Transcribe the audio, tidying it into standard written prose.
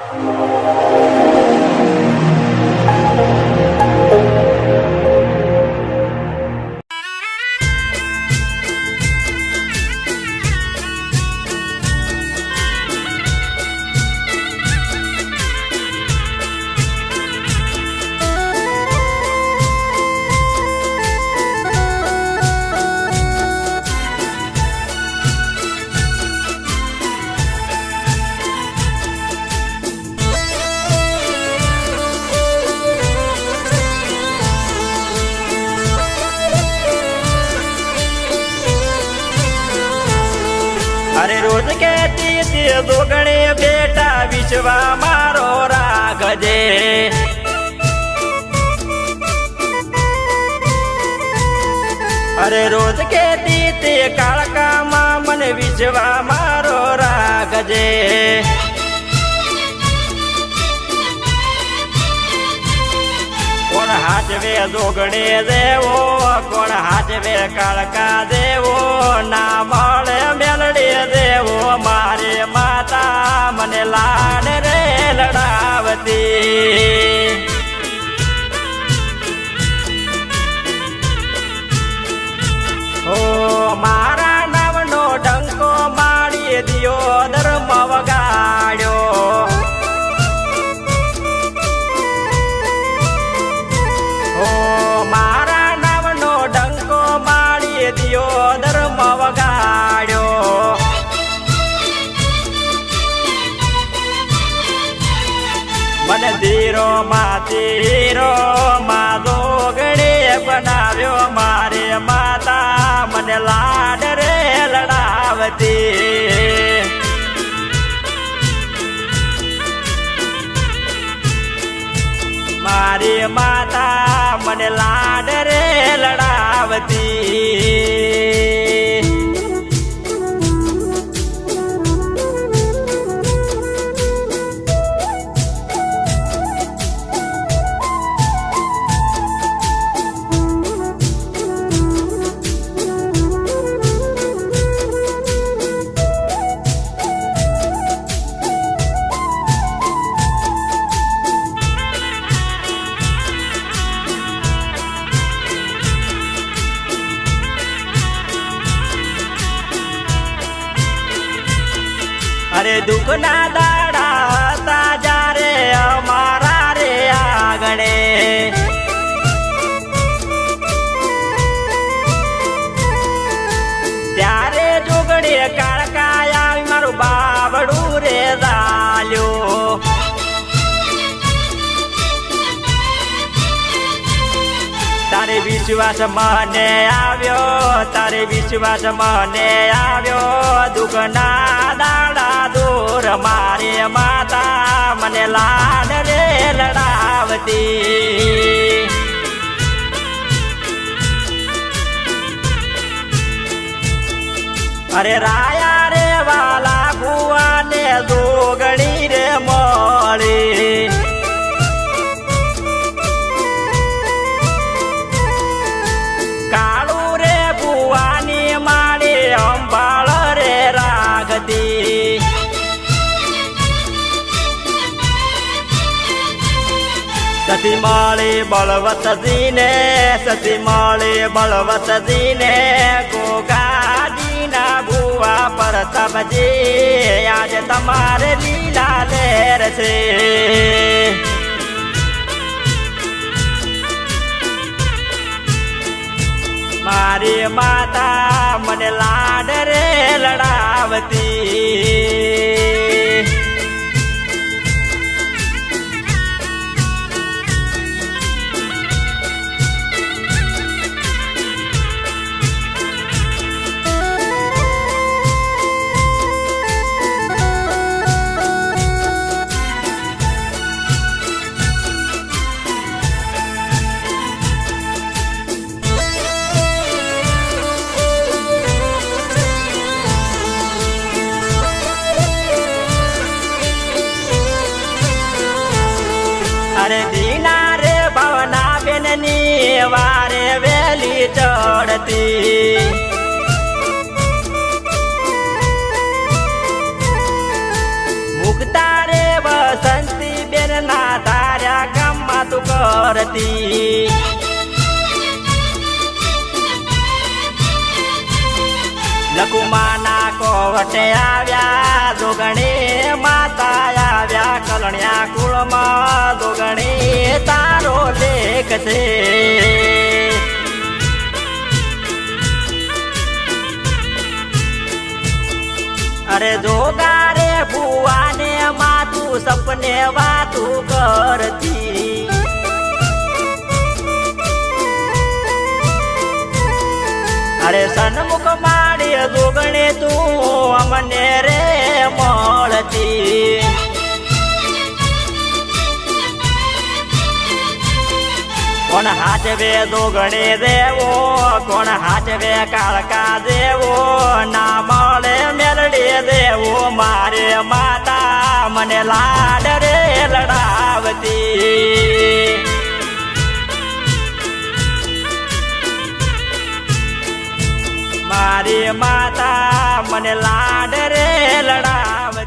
अरे रोज कहती थी दोगणे बेटा विश्वा मारो राखजे। अरे रोज कहती थी काळका मन विश्वा मारो राखजे। कोण हाचवे दोगणे देवो कोण हाचवे काळका देवो ना मळे मेलडी देवो मारे माता मने लाड रे लडावती। ओ मारा नावनो डंको मारी दियो धर्म वगाड्यो। मारा नावनो डंको मारी दियो धर्म वगाड्यो। मन धीरो मा दोगणे बनाव्यो मारे माता मन लाड रे लडावती। मारी माता मन लाड रे लडावती। अरे दुख ना दाड़ा ताजा रे अमारा रे आगणे। त्यारे जोगड़े काळकाया मारू बाबड़ू रे दाल्यो। तारे विश्वास मने आव्यो तारे विश्वास मने आव्यो। दुख ना दाड़ा दूर मारे माता मने लाड रे लडावती। अरे राया रे वाला बुआ ने दोगणी रे मળી। काळू रे बुआनी माड़ी अंबाळ रे रागती। सती मળી बलवतजी ने सती मળી बलवतजी ने गोगाजी ना बुआ प्रतापजी आज तमारे लीला लेर छे। मारी माता मन लाड रे लडावती। अरे दीना रे भवना बेननी वारे वेली चढ़ती। मुक्ता रे बसन મળતી. લકુમાના કોવટે આવ્યા જોગણી માતા આવ્યા કલણ્યા કુળમાં જોગણી તારો લેખ છે. અરે જોગારે ભુવાને માતું સપને વાતું કરતી. અરે સન્મુખ માડી જોગણી તું અમને રે મળતી. કોણ હાચવે જોગણી દેવો કોણ હાચવે કાળકા દેવો ના મળે મેલડી દેવો મારે માતા મને લાડ રે લડાવતી. મારી માતા મને લાડ રે લડાવતી.